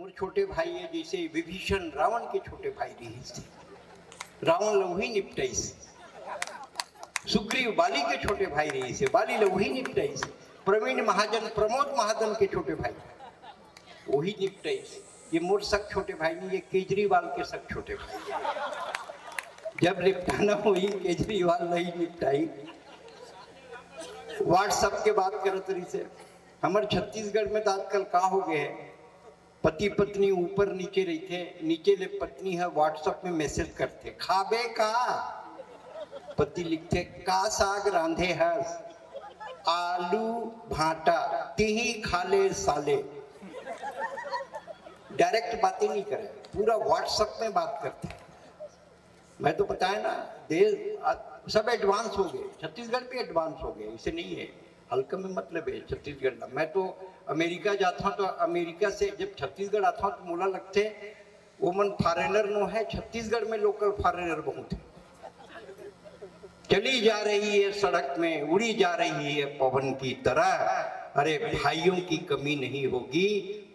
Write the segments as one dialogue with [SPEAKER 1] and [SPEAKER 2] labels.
[SPEAKER 1] मोर छोटे भाई है जैसे विभीषण रावण के छोटे भाई रही थे, रावण लवही निपटाइस। सुग्रीव बाली के छोटे भाई रही से, बाली लवही निपटाइस। प्रवीण महाजन प्रमोद महाजन के छोटे भाई वही निपटाइस। ये मोर सक छोटे भाई नहीं, ये केजरीवाल के सक छोटे भाई। जब निपटाना हुई केजरीवाल नहीं निपटाई। व्हाट्सएप के बात करत रही से हमारे छत्तीसगढ़ में तो आजकल का हो गए है, पति पत्नी ऊपर नीचे रही थे, नीचे ले पत्नी है व्हाट्सएप में मैसेज करते खाबे का, पति लिखते का साग रांधे हस, आलू भाटा तिही खाले साले। डायरेक्ट बातें नहीं करे, पूरा व्हाट्सएप में बात करते हैं। मैं तो बताया ना, देश सब एडवांस हो गए, छत्तीसगढ़ भी एडवांस हो गए, इसे नहीं है हल्का में मतलब है छत्तीसगढ़ का। मैं तो अमेरिका जाता हूँ तो अमेरिका से जब छत्तीसगढ़ आता हूँ तो मोला लगते वो मन फॉरेनर नो है, छत्तीसगढ़ में लोकल फॉरेनर बहुत है। चली जा रही है सड़क में, उड़ी जा रही है पवन की तरह, अरे भाइयों की कमी नहीं होगी,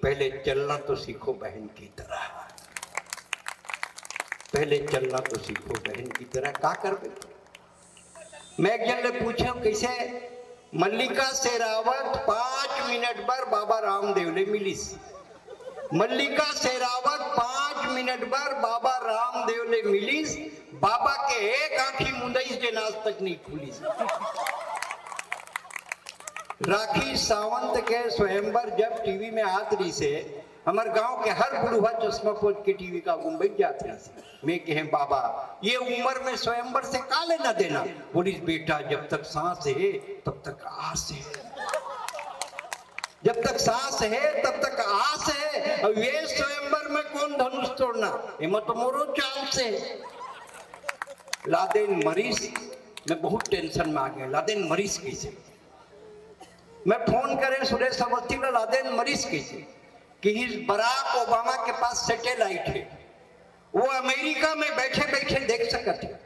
[SPEAKER 1] पहले चलना तो सीखो बहन की तरह, पहले चलना तो सीखो बहन की तरह। का कर बे? मैं एक जन ने पूछा कैसे मल्लिका शेरावत 5 मिनट पर बाबा रामदेव ने मिलीस। मल्लिका शेरावत 5 मिनट पर बाबा रामदेव ने मिलीस, बाबा के एक आंखी मुंदई जे आज तक नहीं खुली। राखी सावंत के स्वयंवर जब टीवी में आत रही से, हमारे गांव के हर बुढ़वा चश्मा पोज के टीवी का गुम्बद जाते हैं। मैं कहे बाबा ये उम्र में स्वयंवर से का लेना देना? बोली बेटा जब तक सांस है तब तक आस है, जब तक सांस है तब तक आस है। अब ये स्वयंवर में कौन धनुष तोड़ना, हिम्मत तो मोरो चांस है। लादेन मरीज मैं बहुत टेंशन में आ गया, लादेन मरीज कैसे? मैं फोन करे सुरेश अवस्थी का, लादेन मरीज कैसे? कि बराक ओबामा के पास सैटेलाइट है, वो अमेरिका में बैठे बैठे देख सकते हैं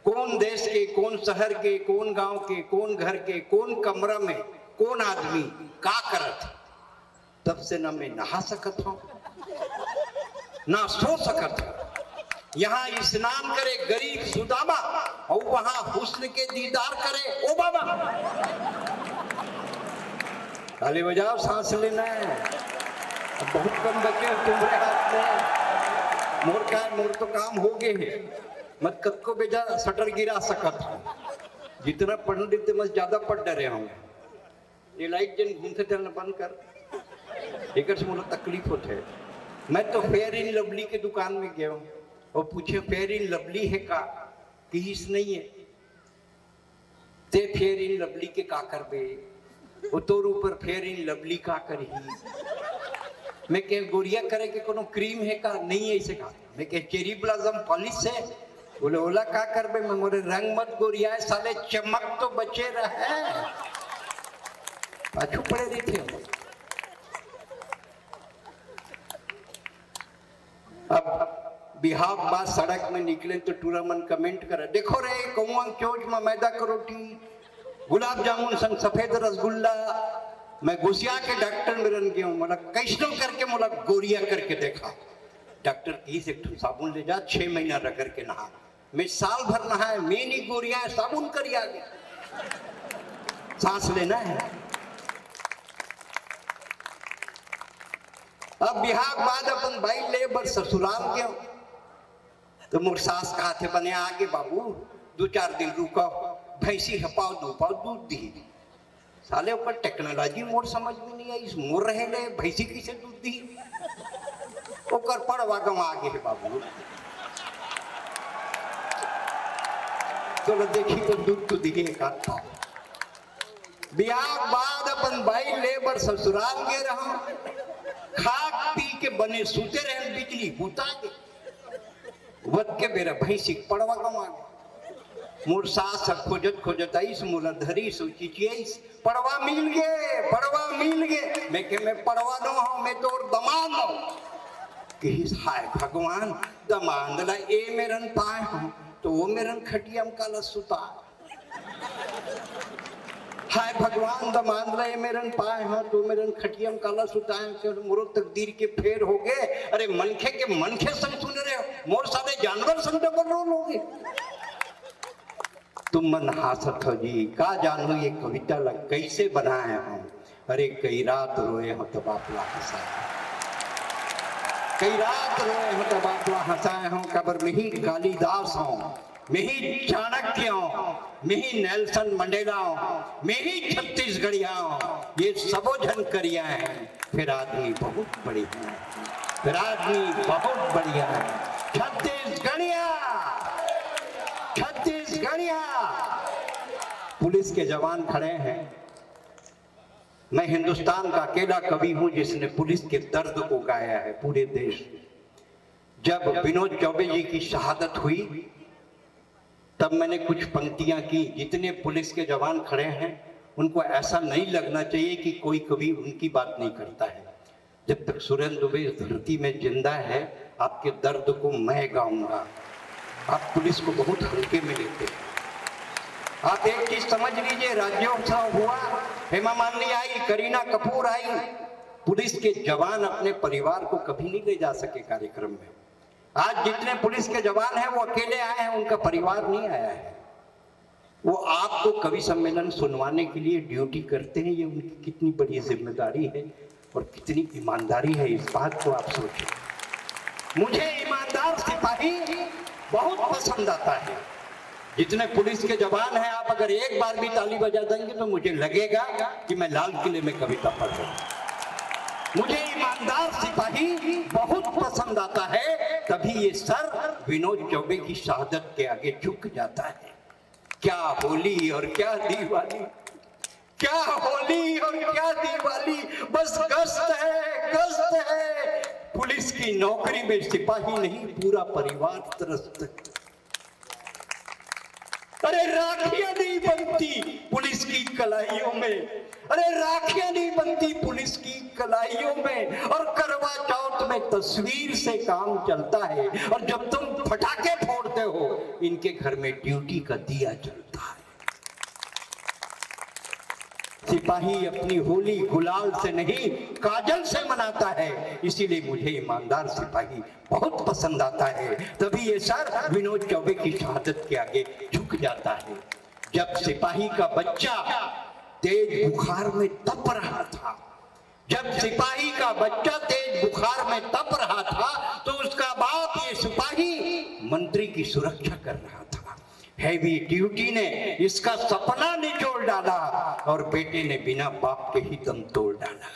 [SPEAKER 1] कौन देश के, कौन शहर के, कौन गांव के, कौन घर के, कौन कमरा में कौन आदमी का करत। तब से ना मैं नहा सकत हूं ना सो सकत हूं। यहाँ स्नान करे गरीब सुदामा और वहां हुस्न के दीदार करे ओबामा। ताली बजाओ, सांस लेना है। बहुत कम बचे तुम्हारे हाथ में, मोर तो काम हो गए हैं। मत कद को बेजा सटर गिरा सकत, जितना पढ़ देते मत ज्यादा पढ़ डरे होंगे। ये लाइट जन घूमते थे बंद कर, एक से मुझे तकलीफ होते है। मैं तो फेयर इन लवली के दुकान में गया हूँ और पूछे फेयर इन लवली है का, किस नहीं है ते फेयर इन लवली के का कर बे, वो तोर ऊपर फेयर इन लवली का करी। मैं कह गोरिया करे के कोनो क्रीम है का, नहीं है ऐसे कहा। मैं कह चेरी ब्लॉसम पॉलिश है, बोले ओला का कर बे। मैं मोरे रंग मत गोरिया है साले, चमक तो बचे रहे, पाछू पड़े रही थे। अब बिहार बाद सड़क में निकले तो टूरा मन कमेंट करे, देखो रे कौआ चोच में मैदा का रोटी, गुलाब जामुन संग सफेद रसगुल्ला। मैं घुसिया के डॉक्टर मिलन गया हूँ, मोला कैसनो करके मोला गोरिया करके देखा। डॉक्टर की से साबुन ले जा, 6 महीना रगड़ के नहा। मैं साल भर नहाया, मैं नहीं गोरिया है, साबुन करिया गया। सांस लेना है। अब बिहार बाद अपन भाई ले बर ससुराल गया तो मोर सास कहा थे बने आगे बाबू 2-4 दिन रुको, भैंसी हपाओ दूध दी। साले ऊपर टेक्नोलॉजी मोर समझ में नहीं आई, मोर रहे ले भैंसी कैसे दूध दी, ओकर पड़वा गवा आगे है बाबू। तो देखी तो दूध तो दिखे का था। बियाह बाद अपन भाई लेबर ससुराल गए रहा, खा पी के बने सूते रहे, बिजली बुता के वत के बेरा भैंसी पड़वा गवा गए। मोर सास खोजत खोजत आईस, मोला धरी सोची चीज पड़वा मिल गए, पड़वा मिल गए। मैं के मैं पड़वा नो हूं, मैं तो और दमाद हूं कि हाय भगवान दमाद ला ए मेरन पाए हूं तो वो मेरन खटिया में काला सुता हाय भगवान द मान रहे मेरन पाए हाँ तो मेरन खटियम काला सुताए से मोरो तकदीर के फेर हो गए। अरे मनखे के मनखे संग सुन रहे हो, मोर सारे जानवर संग डबल रोल हो गए। तुम मन हासत हो जी, का जानू ये कविता लग कैसे बनाए हो। अरे कई रात रोए हो तब आपला हंसाए, कई रात रोए हो तब आपला हंसाए हो। कबर में ही कालिदास हो, में ही चाणक्य हो, में ही नेल्सन मंडेला हो, में ही छत्तीसगढ़िया हो, ये सबो झन करिया है। फिर आदमी बहुत बढ़िया है, फिर आदमी बहुत बढ़िया है। छत्तीसगढ़िया, छत्तीसगढ़िया। पुलिस के जवान खड़े हैं। मैं हिंदुस्तान का अकेला कवि हूं जिसने पुलिस के दर्द को गाया है पूरे देश। जब विनोद चौबे जी की शहादत हुई तब मैंने कुछ पंक्तियां की। जितने पुलिस के जवान खड़े हैं उनको ऐसा नहीं लगना चाहिए कि कोई कवि उनकी बात नहीं करता है। जब तक सुरेंद्र दुबे इस धरती में जिंदा है आपके दर्द को मैं गाऊंगा। आप पुलिस को बहुत हल्के में लेते हैं। आप एक चीज समझ लीजिए, राज्योत्सव हुआ, हेमा मालिनी आई, करीना कपूर आई, पुलिस के जवान अपने परिवार को कभी नहीं ले जा सके कार्यक्रम में। आज जितने पुलिस के जवान हैं वो अकेले आए हैं, उनका परिवार नहीं आया है। वो आपको कवि सम्मेलन सुनवाने के लिए ड्यूटी करते हैं। ये उनकी कितनी बड़ी जिम्मेदारी है और कितनी ईमानदारी है, इस बात को आप सोचें। मुझे ईमानदार सिपाही बहुत पसंद आता है। जितने पुलिस के जवान हैं, आप अगर एक बार भी ताली बजा देंगे तो मुझे लगेगा कि मैं लाल किले में कविता पढ़ रहा हूं। मुझे ईमानदार सिपाही बहुत पसंद आता है। तभी ये सर विनोद चौबे की शहादत के आगे झुक जाता है। क्या होली और क्या दिवाली, क्या होली और क्या दिवाली, बस गश्त है, गश्त है। पुलिस की नौकरी में सिपाही नहीं पूरा परिवार त्रस्त है। अरे राखियां नहीं बनती पुलिस की कलाइयों में, अरे राखियां नहीं बनती पुलिस की कलाइयों में। और करवा चौथ में तस्वीर से काम चलता है और जब तुम फटाके फोड़ते हो इनके घर में ड्यूटी का दिया जलता है। सिपाही अपनी होली गुलाल से नहीं काजल से मनाता है, इसीलिए मुझे ईमानदार सिपाही बहुत पसंद आता है। तभी ये सर विनोद चौबे की शहादत के आगे झुक जाता है। जब सिपाही का बच्चा तेज बुखार में तप रहा था, जब सिपाही का बच्चा तेज बुखार में तप रहा था तो उसका बाप ये सिपाही मंत्री की सुरक्षा कर रहा था। हैवी ड्यूटी ने इसका सपना निचोड़ डाला और बेटे ने बिना बाप के ही दम तोड़ डाला।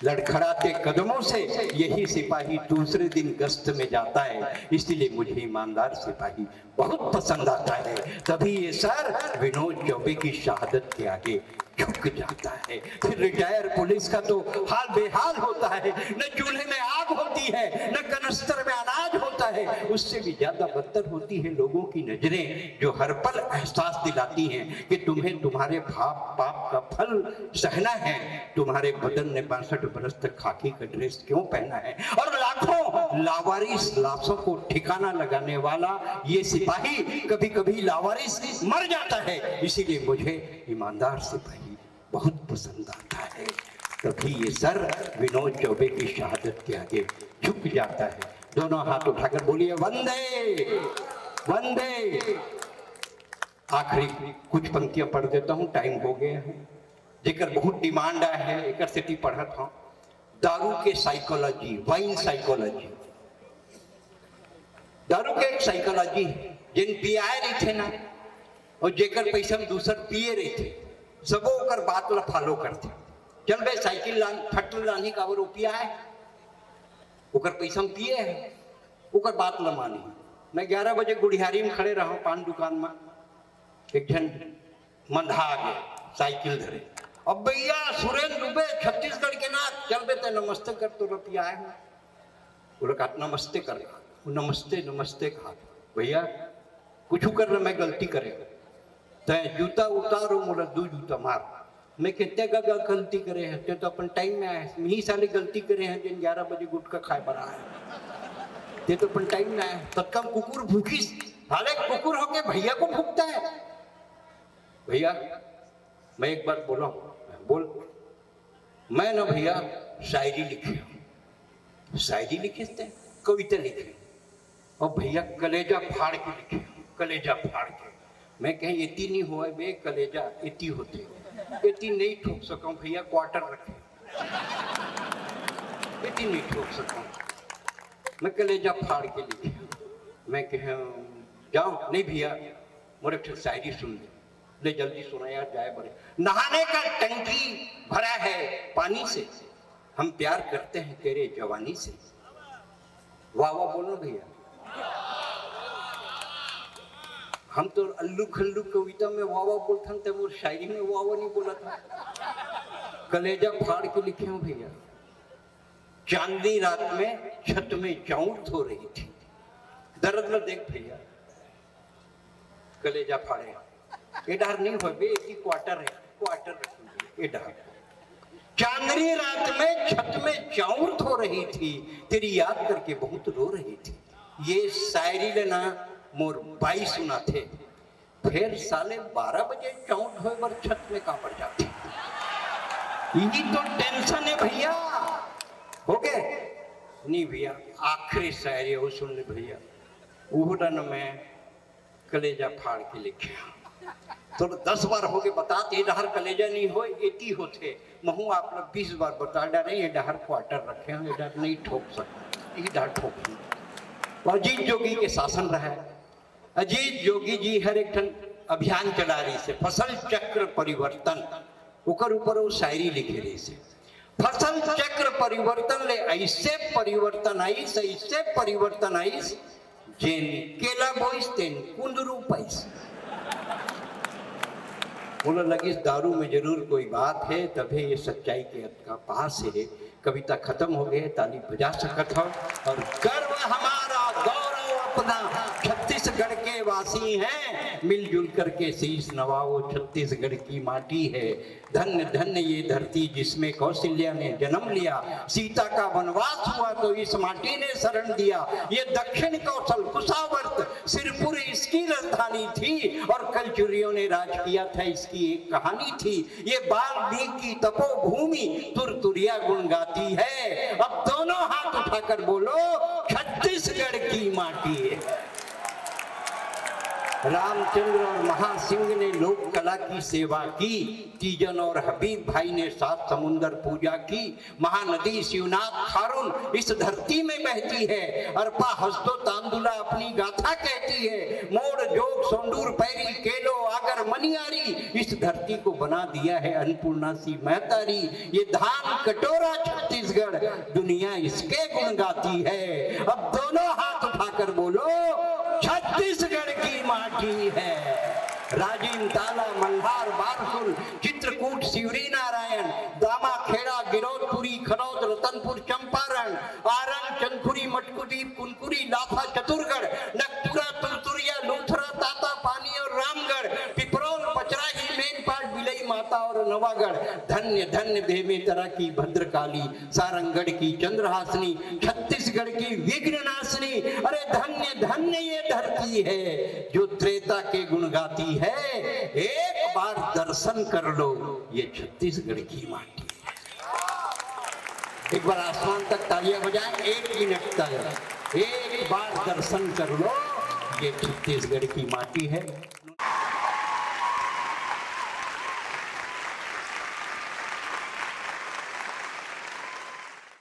[SPEAKER 1] लड़खड़ाते कदमों से यही सिपाही दूसरे दिन गश्त में जाता है, इसलिए मुझे ईमानदार सिपाही बहुत पसंद आता है। तभी ये सर विनोद चौबे की शहादत के आगे झुक जाता है। फिर रिटायर पुलिस का तो हाल बेहाल होता है। न चूल्हे में आग होती है, न कनस्तर में अनाज होता है। उससे भी ज्यादा बदतर होती है लोगों की नजरें, जो हर पल एहसास दिलाती हैं कि तुम्हें तुम्हारे पाप का फल सहना है। तुम्हारे बदन ने 62 बरस तक खाकी का ड्रेस क्यों पहना है। और लाखों लावारिस लाशों को ठिकाना लगाने वाला ये सिपाही कभी कभी लावारिस मर जाता है। इसीलिए मुझे ईमानदार सिपाही बहुत पसंद आता है। तभी ये सर विनोद चौबे की शहादत के आगे झुक जाता है। दोनों हाथ उठाकर बोलिए वंदे वंदे। आखिरी कुछ पंक्तियां पढ़ देता हूं, टाइम हो गया है। जेकर बहुत डिमांड आया है एक सिटी पढ़ा था। दारू के साइकोलॉजी, वाइन साइकोलॉजी। दारू के एक साइकोलॉजी जिन पियाए रही थे ना और जेकर पैसा में दूसर पिए रही थे, सबो ओकर बात ला फॉलो करते। चल बे साइकिल लान फटल लानी का वो पिया है, ओकर पैसा में पिए है, ओकर बात ला मानी। मैं 11 बजे गुड़ियारी में खड़े रहा पान दुकान में, एक जन मंधा आ गया साइकिल धरे। अब भैया सुरेंद्र दुबे छत्तीसगढ़ के ना, चल बे ते नमस्ते कर तो रुपया है। बोला कहा नमस्ते कर, नमस्ते नमस्ते कहा। भैया कुछ कर रहा मैं गलती करेगा तय जूता उतारो मोला 2 जूता मार। मैं कहते गलती करे हैं तो अपन टाइम में आए, यही साले गलती करे हैं जिन 11 बजे गुटखा खाए बना है ते तो अपन टाइम में आए। तत्कम कुकुर भूखी, हाले कुकुर होके भैया को भूखता है। भैया मैं एक बार बोला बोल, मैं ना भैया शायरी लिखी हूँ। शायरी लिखे थे, कविता लिखी और भैया कलेजा फाड़ के लिखे, कलेजा फाड़ के। मैं कहीं इतनी नहीं हुआ बे, कलेजा इतनी होते, इतनी नहीं ठोक सका भैया, क्वार्टर रखे, इतनी नहीं ठोक सका। मैं कलेजा फाड़ के लिखे। मैं कह जाओ, नहीं भैया मोरे एक शायरी सुन ले जल्दी सुना यार, जाए बड़े। नहाने का टंकी भरा है पानी से, हम प्यार करते हैं तेरे जवानी से। वाह वाह बोलो भैया। हम तो अल्लू खल्लू कविता में वाह वाह बोलते थे, वो शायरी में वाह वाह नहीं बोला था। कलेजा फाड़ के लिखे हूं भैया। चांदनी रात में छत में चौंठ हो रही थी, दर्द में देख भैया कलेजा फाड़े। ये डर नहीं हो बे, एक ही क्वार्टर है, क्वार्टर रखेंगे ये डर। चांदनी रात में छत में चौंठ हो रही थी, तेरी याद करके बहुत रो रही थी। ये शायरी लेना मोर बाई सुना थे। फिर साले 12 बजे चौंठ हो बर छत में कहां पड़ जाती। यही तो टेंशन है भैया। हो गए नहीं भैया, आखिरी शायरी वो सुन ले भैया। उहडन में कलेजा फाड़ के लिखे तो 10 बार हो गए बता, ये डहर कलेजा नहीं हो, एटी होते महू आप लोग 20 बार बता डरे, ये डहर क्वार्टर रखे हैं, ये डर नहीं ठोक सकते, ये डर ठोक। अजीत जोगी के शासन रहा है। अजीत जोगी जी हर एक अभियान चला रही से, फसल चक्र परिवर्तन, ऊपर ऊपर वो शायरी लिखे रही से। फसल चक्र परिवर्तन ले ऐसे परिवर्तन आई, ऐसे परिवर्तन आई, जेन केला बोइस तेन कुंदरू पाइस। बोलो लगी दारू में जरूर कोई बात है, तभी ये सच्चाई के का पास है। कविता खत्म हो गई, ताली बजा सकत हो। और गर्व हमारा गौरव अपना छत्तीसगढ़ के वासी हैं, मिलजुल करके शीश नवाओ छत्तीसगढ़ की माटी है। धन्य धन्य ये धरती जिसमें कौशल्या ने जन्म लिया, सीता का वनवास हुआ तो इस माटी ने शरण दिया। ये दक्षिण कौशल कुशावर्त सिरपुर इसकी राजधानी थी, और कलचुरियों ने राज किया था, इसकी एक कहानी थी। ये वाल्मीकि तपोभूमि तुरतुरिया गुण गाती है। अब दोनों हाथ उठाकर बोलो, छत्तीसगढ़ की माटी है। रामचंद्र और महासिंह ने लोक कला की सेवा की, तीजन और हबीब भाई ने 7 समुंदर पूजा की। महानदी शिवनाथ खारून इस धरती में बहती है, अरपा हस्तो तांदुला अपनी गाथा कहती है। मोड़ जोग सोंडूर पैरी केलो आगर मनियारी, इस धरती को बना दिया है अन्नपूर्णा सी महतारी। ये धान कटोरा छत्तीसगढ़, दुनिया इसके गुण गाती है। अब दोनों हाथ उठाकर बोलो, छत्तीसगढ़ की माटी है। राजीव ताला मल्हार बारसुल चित्रकूट शिवरी नारायण दामा खेड़ा गिरौदपुरी खरौद रतनपुर चंपारण आरंग चंदखुरी मटकुदीप कुनकुरी लाफा चतुरगढ़ नकपुरा तुरतुरिया लूथरा ताता पानी और रामगढ़ पिपरौल पचराही मेनपाट बिलई माता और नवागढ़। धन्य धन्य बेमेतरा की भद्रकाली, सारंगढ़ की चंद्रहासनी, छत्तीसगढ़ की विघ्ननाशिनी। अरे धन्य धन्य ये धरती है जो त्रेता के गुण गाती है। एक बार दर्शन कर लो, ये छत्तीसगढ़ की माटी। एक बार आसमान तक तालियां बजाएं, 1 मिनट तक। एक बार दर्शन कर लो, ये छत्तीसगढ़ की माटी है।